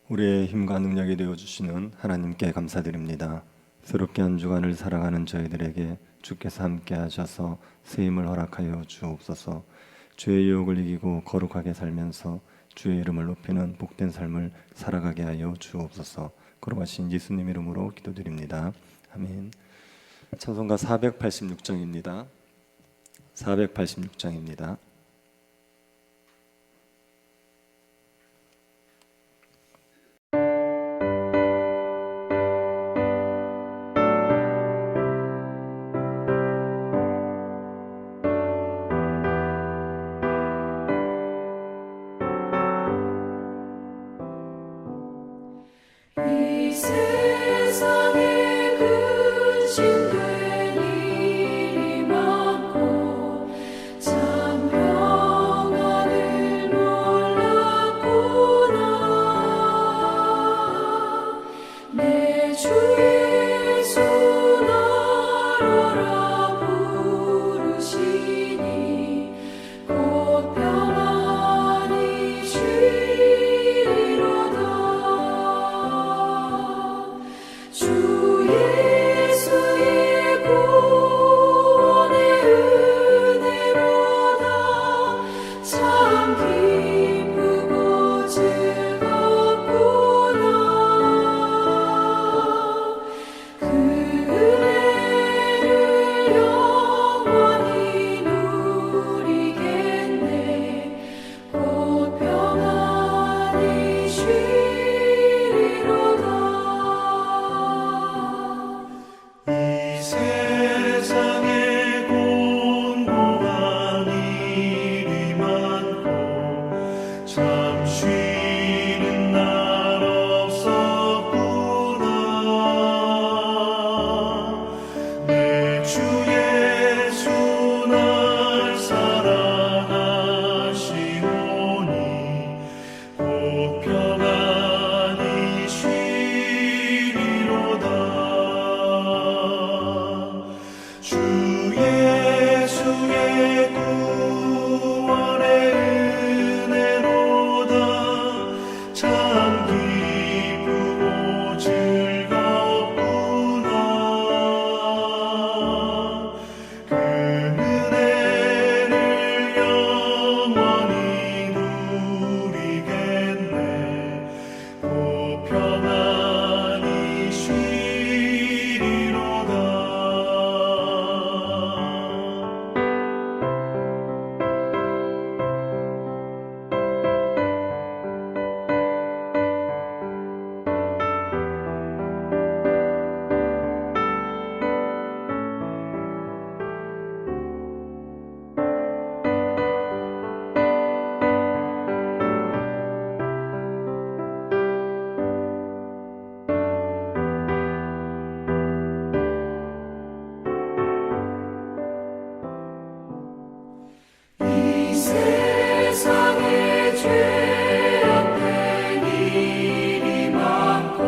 우리의 힘과 능력이 되어주시는 하나님께 감사드립니다. 새롭게 한 주간을 살아가는 저희들에게 주께서 함께 하셔서 새 힘을 허락하여 주옵소서. 죄의 유혹을 이기고 거룩하게 살면서 주의 이름을 높이는 복된 삶을 살아가게 하여 주옵소서. 거룩하신 예수님 이름으로 기도드립니다. 아멘. 찬송가 486장입니다. 486장입니다. 이 세상에 근심된 일이 많고 참 평안을 몰랐구나. 내 주 예수 나로라 부르시니 곧 평안히 쉬리로다. 주 예수의 구원의 은혜로다. 참 기쁘고 즐겁구나. 그 은혜를 영원히 누리겠네. 곧 평안히 쉬리로다. 이 세상에 공고한 일이 많고 참 쉬는 날 없었구나. 내 주 예수 날 사랑하시오니 곧 평안히 쉬리로다. 주 예수의 구원의 은혜로다. 참 기쁘고 즐겁구나. 그 은혜를 영원히 누리겠네. 곧 평안히 쉬리로다. 이 세상에 죄악된 일이 많고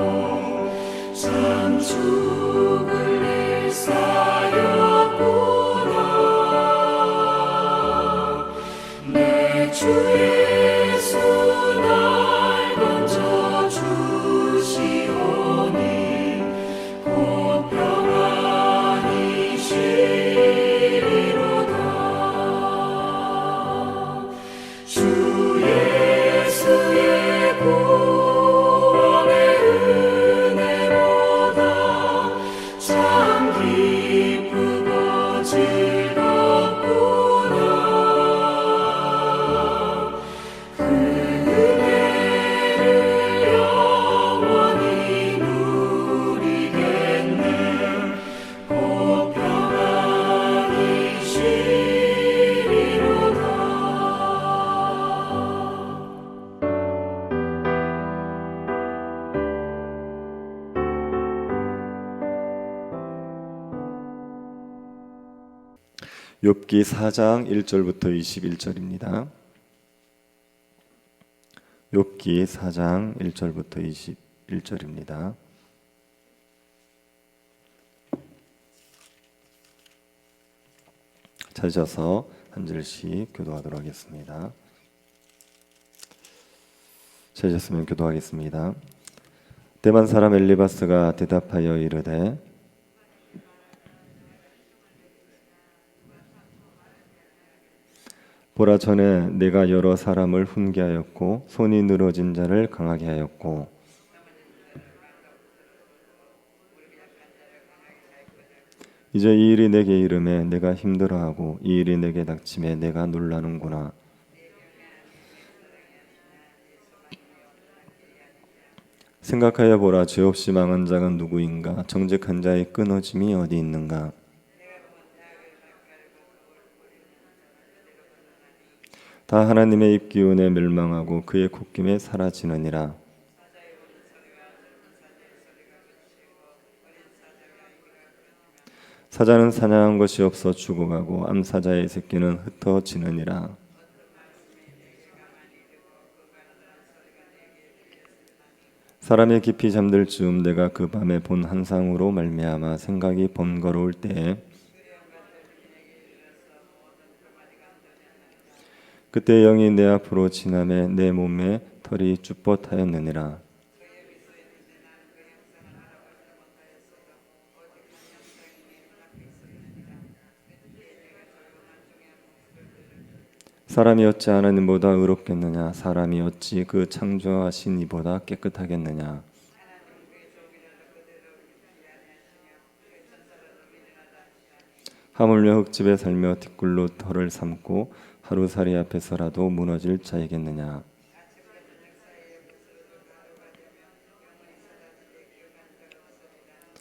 참 죽을 일 쌓였구나. 내 주 예수 날 건져 주시오니 곧 평안히 쉬리로다. 주 예수의 구원의 은혜로다. 참 기쁘고 즐겁구나. 그 은혜를 영원히 누리겠네. 곧 평안히 쉬리로다. 욥기 4장 1절부터 21절입니다. 욥기 4장 1절부터 21절입니다. 찾아서 한 절씩 교도하도록 하겠습니다. 찾으셨으면 기도하겠습니다. 대만 사람 엘리바스가 대답하여 이르되 보라, 전에 내가 여러 사람을 훈계하였고 손이 늘어진 자를 강하게 하였고 이제 이 일이 내게 이름에 내가 힘들어하고 이 일이 내게 닥침에 내가 놀라는구나. 생각하여 보라, 죄 없이 망한 자가 누구인가? 정직한 자의 끊어짐이 어디 있는가? 다 하나님의 입기운에 멸망하고 그의 콧김에 사라지느니라. 사자는 사냥한 것이 없어 죽어가고 암사자의 새끼는 흩어지느니라. 사람이 깊이 잠들 즈음 내가 그 밤에 본 환상으로 말미암아 생각이 번거로울 때에 그때 영이 내 앞으로 지나매 내 몸에 털이 쭈뼛하였느니라. 사람이 어찌 하나님보다 의롭겠느냐? 사람이 어찌 그 창조하신 이보다 깨끗하겠느냐? 하물며 흙집에 살며 티끌로 털을 삼고 하루살이 앞에서라도 무너질 자이겠느냐?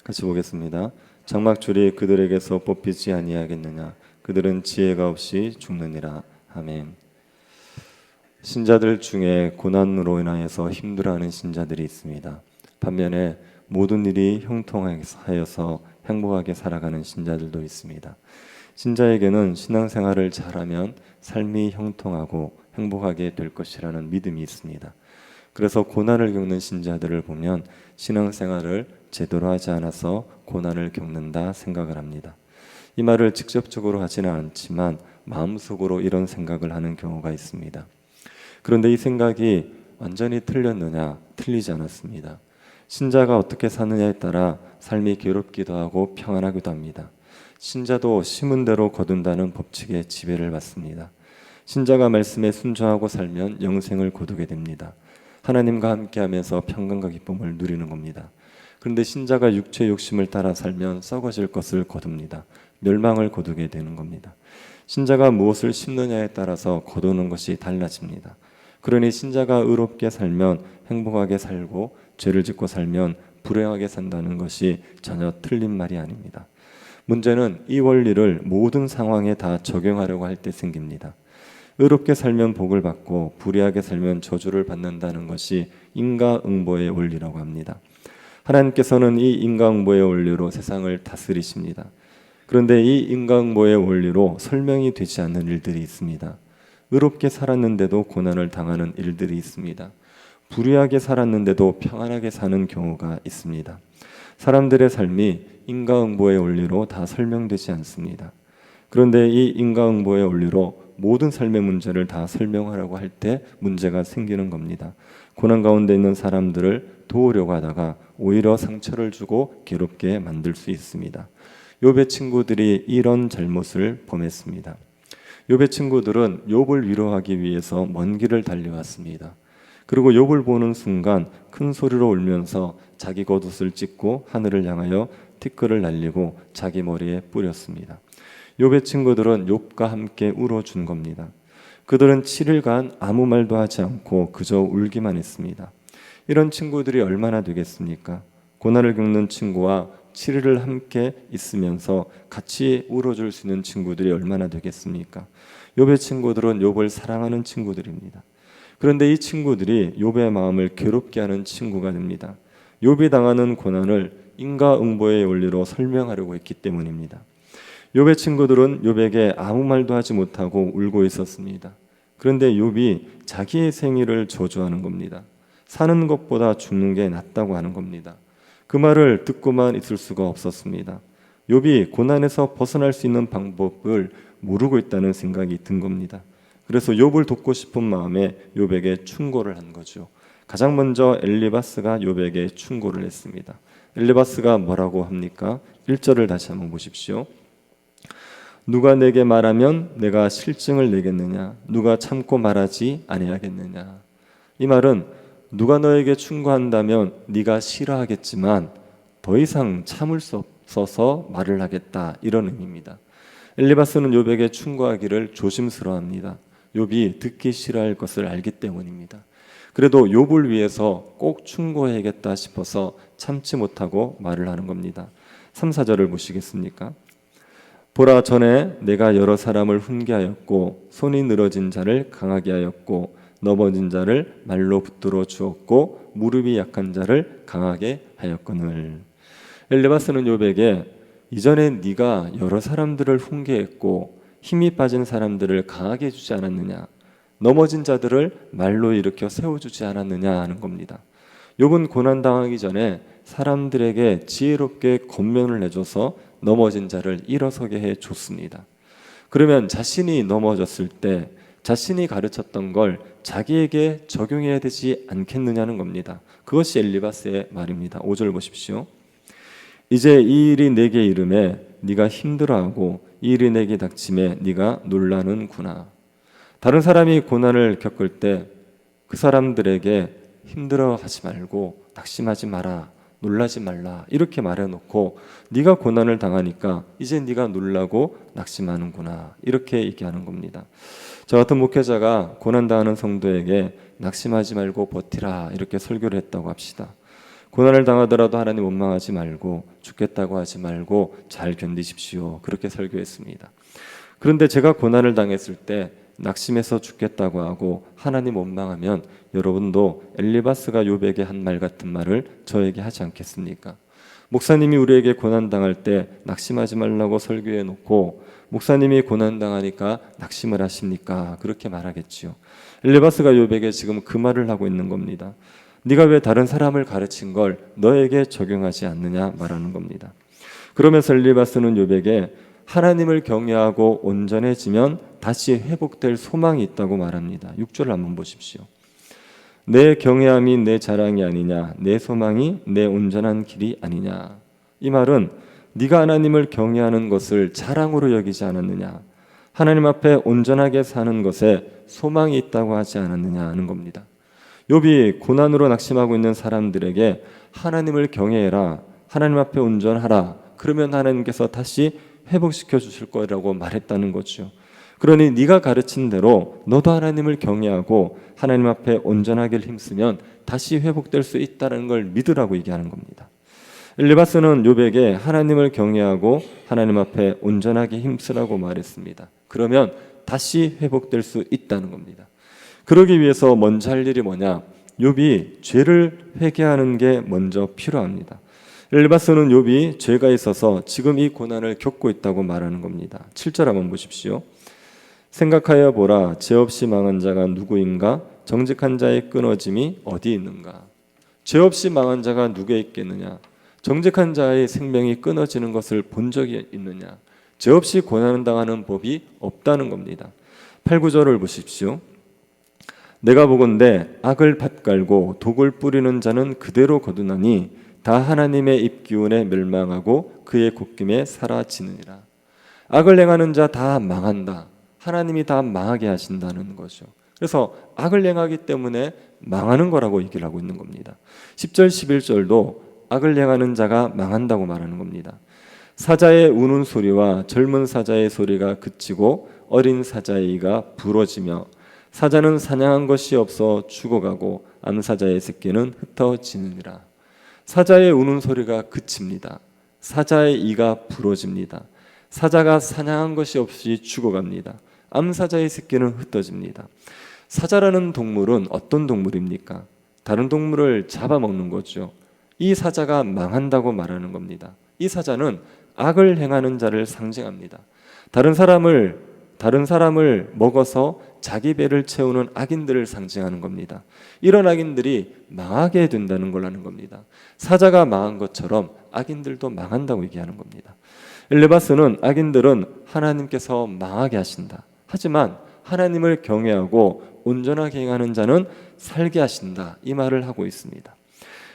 같이 보겠습니다. 장막줄이 그들에게서 뽑히지 아니하겠느냐? 그들은 지혜가 없이 죽느니라. 아멘. 신자들 중에 고난으로 인하여서 힘들어하는 신자들이 있습니다. 반면에 모든 일이 형통하여서 행복하게 살아가는 신자들도 있습니다. 신자에게는 신앙생활을 잘하면 삶이 형통하고 행복하게 될 것이라는 믿음이 있습니다. 그래서 고난을 겪는 신자들을 보면 신앙생활을 제대로 하지 않아서 고난을 겪는다 생각을 합니다. 이 말을 직접적으로 하지는 않지만 마음속으로 이런 생각을 하는 경우가 있습니다. 그런데 이 생각이 완전히 틀렸느냐? 틀리지 않았습니다. 신자가 어떻게 사느냐에 따라 삶이 괴롭기도 하고 평안하기도 합니다. 신자도 심은 대로 거둔다는 법칙에 지배를 받습니다. 신자가 말씀에 순종하고 살면 영생을 거두게 됩니다. 하나님과 함께하면서 평강과 기쁨을 누리는 겁니다. 그런데 신자가 육체의 욕심을 따라 살면 썩어질 것을 거둡니다. 멸망을 거두게 되는 겁니다. 신자가 무엇을 심느냐에 따라서 거두는 것이 달라집니다. 그러니 신자가 의롭게 살면 행복하게 살고 죄를 짓고 살면 불행하게 산다는 것이 전혀 틀린 말이 아닙니다. 문제는 이 원리를 모든 상황에 다 적용하려고 할 때 생깁니다. 의롭게 살면 복을 받고 불의하게 살면 저주를 받는다는 것이 인과응보의 원리라고 합니다. 하나님께서는 이 인과응보의 원리로 세상을 다스리십니다. 그런데 이 인과응보의 원리로 설명이 되지 않는 일들이 있습니다. 의롭게 살았는데도 고난을 당하는 일들이 있습니다. 불의하게 살았는데도 평안하게 사는 경우가 있습니다. 사람들의 삶이 인과응보의 원리로 다 설명되지 않습니다. 그런데 이 인과응보의 원리로 모든 삶의 문제를 다 설명하려고 할 때 문제가 생기는 겁니다. 고난 가운데 있는 사람들을 도우려고 하다가 오히려 상처를 주고 괴롭게 만들 수 있습니다. 욥의 친구들이 이런 잘못을 범했습니다. 욥의 친구들은 욥을 위로하기 위해서 먼 길을 달려왔습니다. 그리고 욥을 보는 순간 큰 소리로 울면서 자기 겉옷을 찢고 하늘을 향하여 티끌을 날리고 자기 머리에 뿌렸습니다. 욥의 친구들은 욥과 함께 울어준 겁니다. 그들은 7일간 아무 말도 하지 않고 그저 울기만 했습니다. 이런 친구들이 얼마나 되겠습니까? 고난을 겪는 친구와 7일을 함께 있으면서 같이 울어줄 수 있는 친구들이 얼마나 되겠습니까? 욥의 친구들은 욥을 사랑하는 친구들입니다. 그런데 이 친구들이 욥의 마음을 괴롭게 하는 친구가 됩니다. 욥이 당하는 고난을 인과응보의 원리로 설명하려고 했기 때문입니다. 욥의 친구들은 욥에게 아무 말도 하지 못하고 울고 있었습니다. 그런데 욥이 자기의 생일을 저주하는 겁니다. 사는 것보다 죽는 게 낫다고 하는 겁니다. 그 말을 듣고만 있을 수가 없었습니다. 욥이 고난에서 벗어날 수 있는 방법을 모르고 있다는 생각이 든 겁니다. 그래서 욥을 돕고 싶은 마음에 욥에게 충고를 한 거죠. 가장 먼저 엘리바스가 욥에게 충고를 했습니다. 엘리바스가 뭐라고 합니까? 1절을 다시 한번 보십시오. 누가 내게 말하면 내가 실증을 내겠느냐? 누가 참고 말하지 아니하겠느냐? 이 말은 누가 너에게 충고한다면 네가 싫어하겠지만 더 이상 참을 수 없어서 말을 하겠다, 이런 의미입니다. 엘리바스는 욥에게 충고하기를 조심스러워합니다. 욥이 듣기 싫어할 것을 알기 때문입니다. 그래도 욥을 위해서 꼭 충고해야겠다 싶어서 참지 못하고 말을 하는 겁니다. 3, 4절을 보시겠습니까? 보라, 전에 내가 여러 사람을 훈계하였고 손이 늘어진 자를 강하게 하였고 넘어진 자를 말로 붙들어 주었고 무릎이 약한 자를 강하게 하였거늘. 엘리바스는 욥에게 이전에 네가 여러 사람들을 훈계했고 힘이 빠진 사람들을 강하게 해주지 않았느냐, 넘어진 자들을 말로 일으켜 세워주지 않았느냐 하는 겁니다. 욥은 고난당하기 전에 사람들에게 지혜롭게 권면을 해줘서 넘어진 자를 일어서게 해줬습니다. 그러면 자신이 넘어졌을 때 자신이 가르쳤던 걸 자기에게 적용해야 되지 않겠느냐는 겁니다. 그것이 엘리바스의 말입니다. 5절 보십시오. 이제 이 일이 내게 이름에 네가 힘들어하고 이 일이 내게 닥침에 네가 놀라는구나. 다른 사람이 고난을 겪을 때 그 사람들에게 힘들어하지 말고 낙심하지 마라, 놀라지 말라, 이렇게 말해놓고 네가 고난을 당하니까 이제 네가 놀라고 낙심하는구나, 이렇게 얘기하는 겁니다. 저 같은 목회자가 고난당하는 성도에게 낙심하지 말고 버티라, 이렇게 설교를 했다고 합시다. 고난을 당하더라도 하나님 원망하지 말고 죽겠다고 하지 말고 잘 견디십시오, 그렇게 설교했습니다. 그런데 제가 고난을 당했을 때 낙심해서 죽겠다고 하고 하나님 원망하면 여러분도 엘리바스가 욥에게 한 말 같은 말을 저에게 하지 않겠습니까? 목사님이 우리에게 고난당할 때 낙심하지 말라고 설교해 놓고 목사님이 고난당하니까 낙심을 하십니까? 그렇게 말하겠지요. 엘리바스가 욥에게 지금 그 말을 하고 있는 겁니다. 네가 왜 다른 사람을 가르친 걸 너에게 적용하지 않느냐 말하는 겁니다. 그러면서 엘리바스는 욥에게 하나님을 경외하고 온전해지면 다시 회복될 소망이 있다고 말합니다. 6절을 한번 보십시오. 내 경외함이 내 자랑이 아니냐, 내 소망이 내 온전한 길이 아니냐. 이 말은 네가 하나님을 경외하는 것을 자랑으로 여기지 않았느냐, 하나님 앞에 온전하게 사는 것에 소망이 있다고 하지 않았느냐 하는 겁니다. 욥이 고난으로 낙심하고 있는 사람들에게 하나님을 경외해라, 하나님 앞에 온전하라, 그러면 하나님께서 다시 회복시켜 주실 거라고 말했다는 거죠. 그러니 네가 가르친 대로 너도 하나님을 경외하고 하나님 앞에 온전하게 힘쓰면 다시 회복될 수 있다는 걸 믿으라고 얘기하는 겁니다. 엘리바스는 욥에게 하나님을 경외하고 하나님 앞에 온전하게 힘쓰라고 말했습니다. 그러면 다시 회복될 수 있다는 겁니다. 그러기 위해서 먼저 할 일이 뭐냐? 욥이 죄를 회개하는 게 먼저 필요합니다. 엘리바스는 욥이 죄가 있어서 지금 이 고난을 겪고 있다고 말하는 겁니다. 7절 한번 보십시오. 생각하여 보라, 죄 없이 망한 자가 누구인가? 정직한 자의 끊어짐이 어디 있는가? 죄 없이 망한 자가 누구에 있겠느냐? 정직한 자의 생명이 끊어지는 것을 본 적이 있느냐? 죄 없이 고난을 당하는 법이 없다는 겁니다. 8, 9절을 보십시오. 내가 보건대 악을 밭갈고 독을 뿌리는 자는 그대로 거두나니 다 하나님의 입기운에 멸망하고 그의 곶김에 사라지느니라. 악을 행하는 자 다 망한다. 하나님이 다 망하게 하신다는 거죠. 그래서 악을 행하기 때문에 망하는 거라고 얘기를 하고 있는 겁니다. 10절 11절도 악을 행하는 자가 망한다고 말하는 겁니다. 사자의 우는 소리와 젊은 사자의 소리가 그치고 어린 사자의 이가 부러지며 사자는 사냥한 것이 없어 죽어가고 암사자의 새끼는 흩어지느니라. 사자의 우는 소리가 그칩니다. 사자의 이가 부러집니다. 사자가 사냥한 것이 없이 죽어갑니다. 암사자의 새끼는 흩어집니다. 사자라는 동물은 어떤 동물입니까? 다른 동물을 잡아먹는 거죠. 이 사자가 망한다고 말하는 겁니다. 이 사자는 악을 행하는 자를 상징합니다. 다른 사람을 먹어서 자기 배를 채우는 악인들을 상징하는 겁니다. 이런 악인들이 망하게 된다는 걸 하는 겁니다. 사자가 망한 것처럼 악인들도 망한다고 얘기하는 겁니다. 엘리바스는 악인들은 하나님께서 망하게 하신다. 하지만 하나님을 경외하고 온전하게 행하는 자는 살게 하신다, 이 말을 하고 있습니다.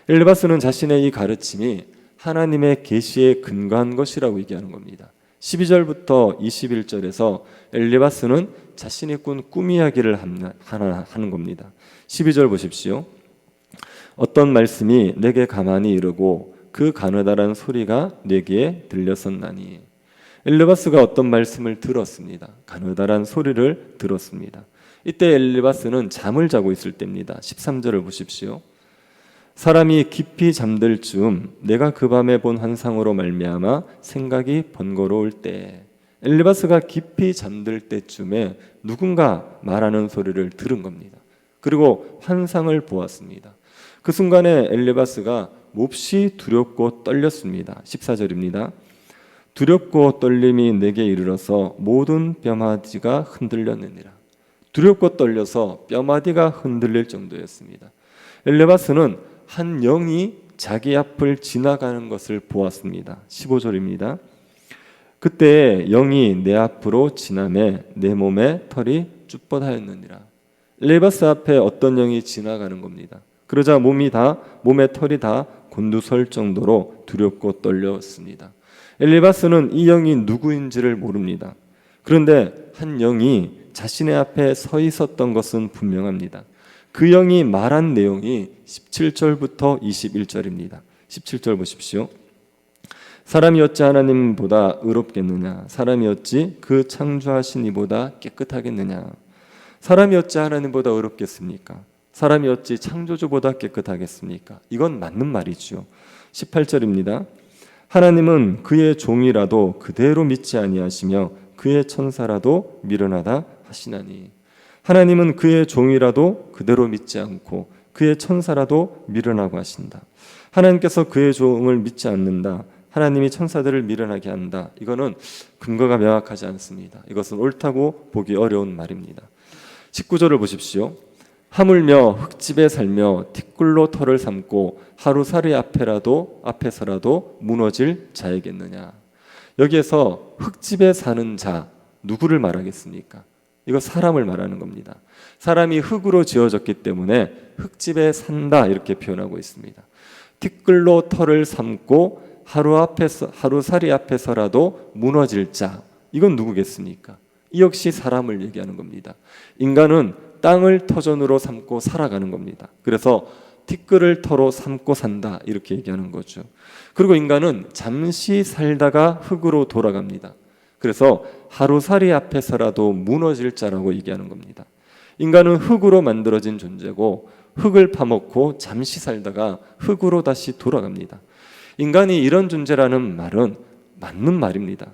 엘리바스는 자신의 이 가르침이 하나님의 계시에 근거한 것이라고 얘기하는 겁니다. 12절부터 21절에서 엘리바스는 자신이 꾼 꿈 이야기를 하는 겁니다. 12절 보십시오. 어떤 말씀이 내게 가만히 이르고 그 가느다란 소리가 내게 들렸었나니. 엘리바스가 어떤 말씀을 들었습니다. 가느다란 소리를 들었습니다. 이때 엘리바스는 잠을 자고 있을 때입니다. 13절을 보십시오. 사람이 깊이 잠들 즈음 내가 그 밤에 본 환상으로 말미암아 생각이 번거로울 때, 엘리바스가 깊이 잠들 때쯤에 누군가 말하는 소리를 들은 겁니다. 그리고 환상을 보았습니다. 그 순간에 엘리바스가 몹시 두렵고 떨렸습니다. 14절입니다. 두렵고 떨림이 내게 이르러서 모든 뼈마디가 흔들렸느니라. 두렵고 떨려서 뼈마디가 흔들릴 정도였습니다. 엘리바스는 한 영이 자기 앞을 지나가는 것을 보았습니다. 15절입니다. 그때 영이 내 앞으로 지나매 내 몸에 털이 쭈뼛하였느니라. 엘리바스 앞에 어떤 영이 지나가는 겁니다. 그러자 몸에 털이 다 곤두설 정도로 두렵고 떨렸습니다. 엘리바스는 이 영이 누구인지를 모릅니다. 그런데 한 영이 자신의 앞에 서 있었던 것은 분명합니다. 그 영이 말한 내용이 17절부터 21절입니다. 17절 보십시오. 사람이 어찌 하나님보다 의롭겠느냐? 사람이 어찌 그 창조하신 이보다 깨끗하겠느냐? 사람이 어찌 하나님보다 의롭겠습니까? 사람이 어찌 창조주보다 깨끗하겠습니까? 이건 맞는 말이죠. 18절입니다. 하나님은 그의 종이라도 그대로 믿지 아니하시며 그의 천사라도 미련하다 하시나니. 하나님은 그의 종이라도 그대로 믿지 않고 그의 천사라도 미련하고 하신다. 하나님께서 그의 종을 믿지 않는다, 하나님이 천사들을 미련하게 한다. 이거는 근거가 명확하지 않습니다. 이것은 옳다고 보기 어려운 말입니다. 19절을 보십시오. 하물며 흙집에 살며 티끌로 털을 삼고 하루살이 앞에서라도 무너질 자이겠느냐. 여기에서 흙집에 사는 자, 누구를 말하겠습니까? 이거 사람을 말하는 겁니다. 사람이 흙으로 지어졌기 때문에 흙집에 산다, 이렇게 표현하고 있습니다. 티끌로 털을 삼고 하루살이 앞에서라도 무너질 자, 이건 누구겠습니까? 이 역시 사람을 얘기하는 겁니다. 인간은 땅을 터전으로 삼고 살아가는 겁니다. 그래서 티끌을 터로 삼고 산다, 이렇게 얘기하는 거죠. 그리고 인간은 잠시 살다가 흙으로 돌아갑니다. 그래서 하루살이 앞에서라도 무너질 자라고 얘기하는 겁니다. 인간은 흙으로 만들어진 존재고 흙을 파먹고 잠시 살다가 흙으로 다시 돌아갑니다. 인간이 이런 존재라는 말은 맞는 말입니다.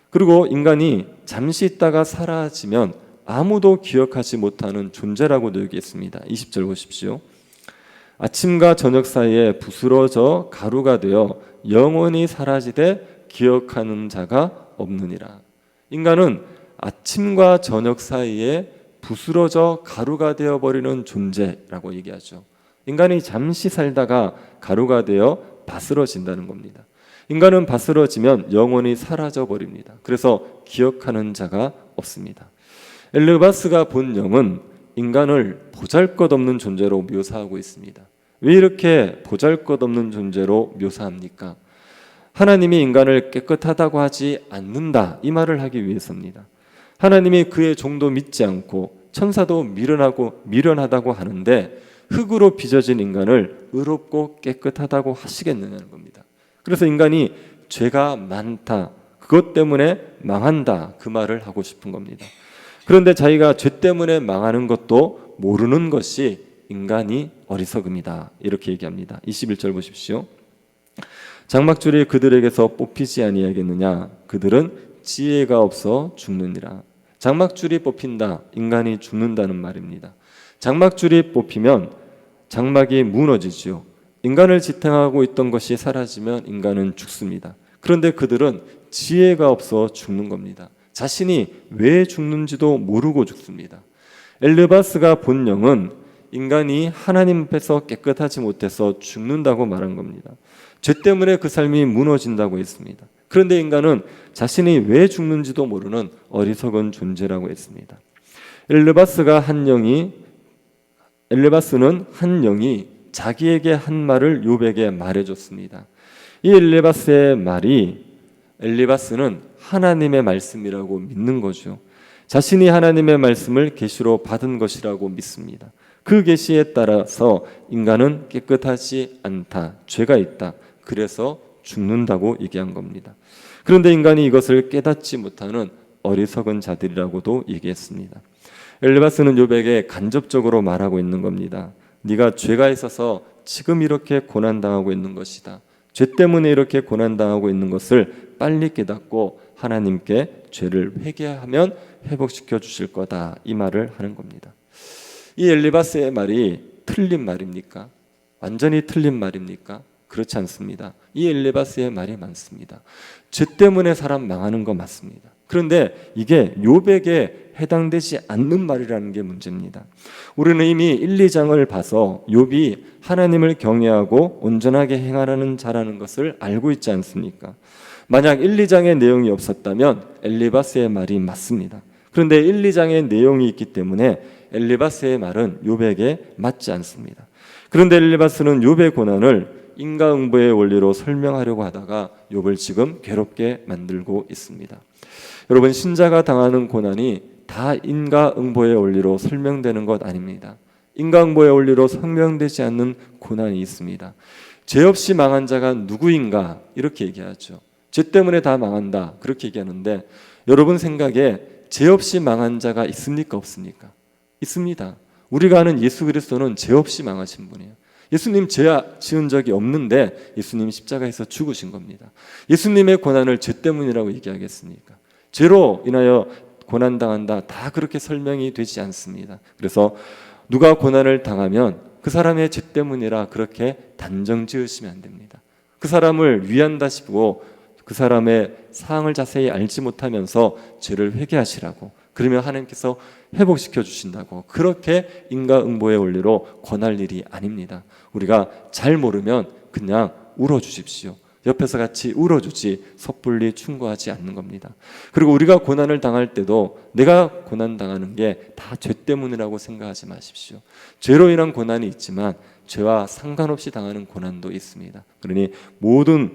그리고 인간이 잠시 있다가 사라지면 아무도 기억하지 못하는 존재라고도 얘기했습니다. 20절 보십시오. 아침과 저녁 사이에 부스러져 가루가 되어 영원히 사라지되 기억하는 자가 없느니라. 인간은 아침과 저녁 사이에 부스러져 가루가 되어버리는 존재라고 얘기하죠. 인간이 잠시 살다가 가루가 되어 바스러진다는 겁니다. 인간은 바스러지면 영원히 사라져버립니다. 그래서 기억하는 자가 없습니다. 엘리바스가 본 영은 인간을 보잘것없는 존재로 묘사하고 있습니다. 왜 이렇게 보잘것없는 존재로 묘사합니까? 하나님이 인간을 깨끗하다고 하지 않는다, 이 말을 하기 위해서입니다. 하나님이 그의 종도 믿지 않고 천사도 미련하다고 하는데 흙으로 빚어진 인간을 의롭고 깨끗하다고 하시겠느냐는 겁니다. 그래서 인간이 죄가 많다, 그것 때문에 망한다, 그 말을 하고 싶은 겁니다. 그런데 자기가 죄 때문에 망하는 것도 모르는 것이 인간이 어리석음이다, 이렇게 얘기합니다. 21절 보십시오. 장막줄이 그들에게서 뽑히지 아니하겠느냐? 그들은 지혜가 없어 죽느니라. 장막줄이 뽑힌다, 인간이 죽는다는 말입니다. 장막줄이 뽑히면 장막이 무너지죠. 인간을 지탱하고 있던 것이 사라지면 인간은 죽습니다. 그런데 그들은 지혜가 없어 죽는 겁니다. 자신이 왜 죽는지도 모르고 죽습니다. 엘리바스가 본 영은 인간이 하나님 앞에서 깨끗하지 못해서 죽는다고 말한 겁니다. 죄 때문에 그 삶이 무너진다고 했습니다. 그런데 인간은 자신이 왜 죽는지도 모르는 어리석은 존재라고 했습니다. 엘르바스는 한 영이 자기에게 한 말을 욥에게 말해줬습니다. 이 엘리바스는 하나님의 말씀이라고 믿는 거죠. 자신이 하나님의 말씀을 계시로 받은 것이라고 믿습니다. 그 계시에 따라서 인간은 깨끗하지 않다, 죄가 있다, 그래서 죽는다고 얘기한 겁니다. 그런데 인간이 이것을 깨닫지 못하는 어리석은 자들이라고도 얘기했습니다. 엘리바스는 욥에게 간접적으로 말하고 있는 겁니다. 네가 죄가 있어서 지금 이렇게 고난당하고 있는 것이다. 죄 때문에 이렇게 고난당하고 있는 것을 빨리 깨닫고 하나님께 죄를 회개하면 회복시켜 주실 거다, 이 말을 하는 겁니다. 이 엘리바스의 말이 틀린 말입니까? 완전히 틀린 말입니까? 그렇지 않습니다. 이 엘리바스의 말이 맞습니다. 죄 때문에 사람 망하는 거 맞습니다. 그런데 이게 욥에게 해당되지 않는 말이라는 게 문제입니다. 우리는 이미 1, 2장을 봐서 욥이 하나님을 경외하고 온전하게 행하라는 자라는 것을 알고 있지 않습니까? 만약 1, 2장의 내용이 없었다면 엘리바스의 말이 맞습니다. 그런데 1, 2장의 내용이 있기 때문에 엘리바스의 말은 욥에게 맞지 않습니다. 그런데 엘리바스는 욥의 고난을 인과응보의 원리로 설명하려고 하다가 욥을 지금 괴롭게 만들고 있습니다. 여러분, 신자가 당하는 고난이 다 인과응보의 원리로 설명되는 것 아닙니다. 인과응보의 원리로 설명되지 않는 고난이 있습니다. 죄 없이 망한 자가 누구인가 이렇게 얘기하죠. 죄 때문에 다 망한다 그렇게 얘기하는데, 여러분 생각에 죄 없이 망한 자가 있습니까, 없습니까? 있습니다. 우리가 아는 예수 그리스도는 죄 없이 망하신 분이에요. 예수님 죄 지은 적이 없는데 예수님 십자가에서 죽으신 겁니다. 예수님의 고난을 죄 때문이라고 얘기하겠습니까? 죄로 인하여 고난당한다, 다 그렇게 설명이 되지 않습니다. 그래서 누가 고난을 당하면 그 사람의 죄 때문이라 그렇게 단정 지으시면 안 됩니다. 그 사람을 위한다 싶고 그 사람의 사항을 자세히 알지 못하면서 죄를 회개하시라고, 그러면 하나님께서 회복시켜 주신다고, 그렇게 인과응보의 원리로 권할 일이 아닙니다. 우리가 잘 모르면 그냥 울어주십시오. 옆에서 같이 울어주지 섣불리 충고하지 않는 겁니다. 그리고 우리가 고난을 당할 때도 내가 고난당하는 게 다 죄 때문이라고 생각하지 마십시오. 죄로 인한 고난이 있지만 죄와 상관없이 당하는 고난도 있습니다. 그러니 모든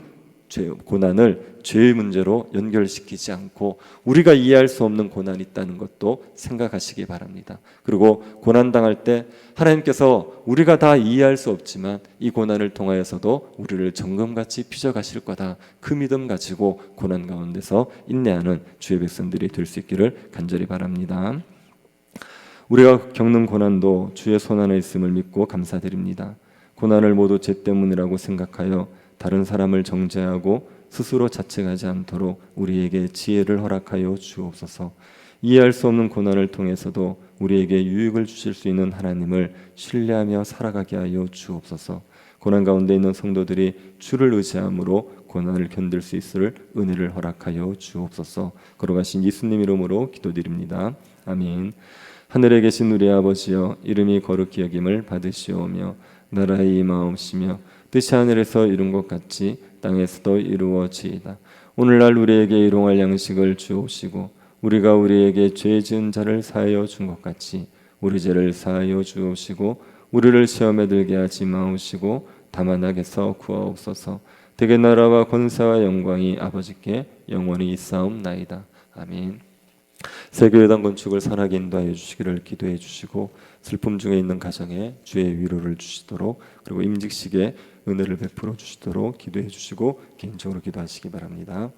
고난을 죄의 문제로 연결시키지 않고 우리가 이해할 수 없는 고난이 있다는 것도 생각하시기 바랍니다. 그리고 고난당할 때 하나님께서 우리가 다 이해할 수 없지만 이 고난을 통하여서도 우리를 정금같이 빚어가실 거다, 그 믿음 가지고 고난 가운데서 인내하는 주의 백성들이 될 수 있기를 간절히 바랍니다. 우리가 겪는 고난도 주의 손 안에 있음을 믿고 감사드립니다. 고난을 모두 죄 때문이라고 생각하여 다른 사람을 정죄하고 스스로 자책하지 않도록 우리에게 지혜를 허락하여 주옵소서. 이해할 수 없는 고난을 통해서도 우리에게 유익을 주실 수 있는 하나님을 신뢰하며 살아가게 하여 주옵소서. 고난 가운데 있는 성도들이 주를 의지함으로 고난을 견딜 수 있을 은혜를 허락하여 주옵소서. 걸어가신 예수님 이름으로 기도드립니다. 아멘. 하늘에 계신 우리 아버지여, 이름이 거룩히 여김을 받으시오며 나라의 임하옵시며 뜻이 하늘에서 이룬 것 같이 땅에서도 이루어지이다. 오늘날 우리에게 일용할 양식을 주옵시고 우리가 우리에게 죄 지은 자를 사하여 준 것 같이 우리 죄를 사하여 주옵시고 우리를 시험에 들게 하지 마옵시고 다만 악에서 구하옵소서. 대개 나라와 권세와 영광이 아버지께 영원히 있사옵나이다. 아멘. 세교회당 건축을 선하게 인도하여 주시기를 기도해 주시고, 슬픔 중에 있는 가정에 주의 위로를 주시도록, 그리고 임직식에 은혜를 베풀어 주시도록 기도해 주시고 개인적으로 기도하시기 바랍니다.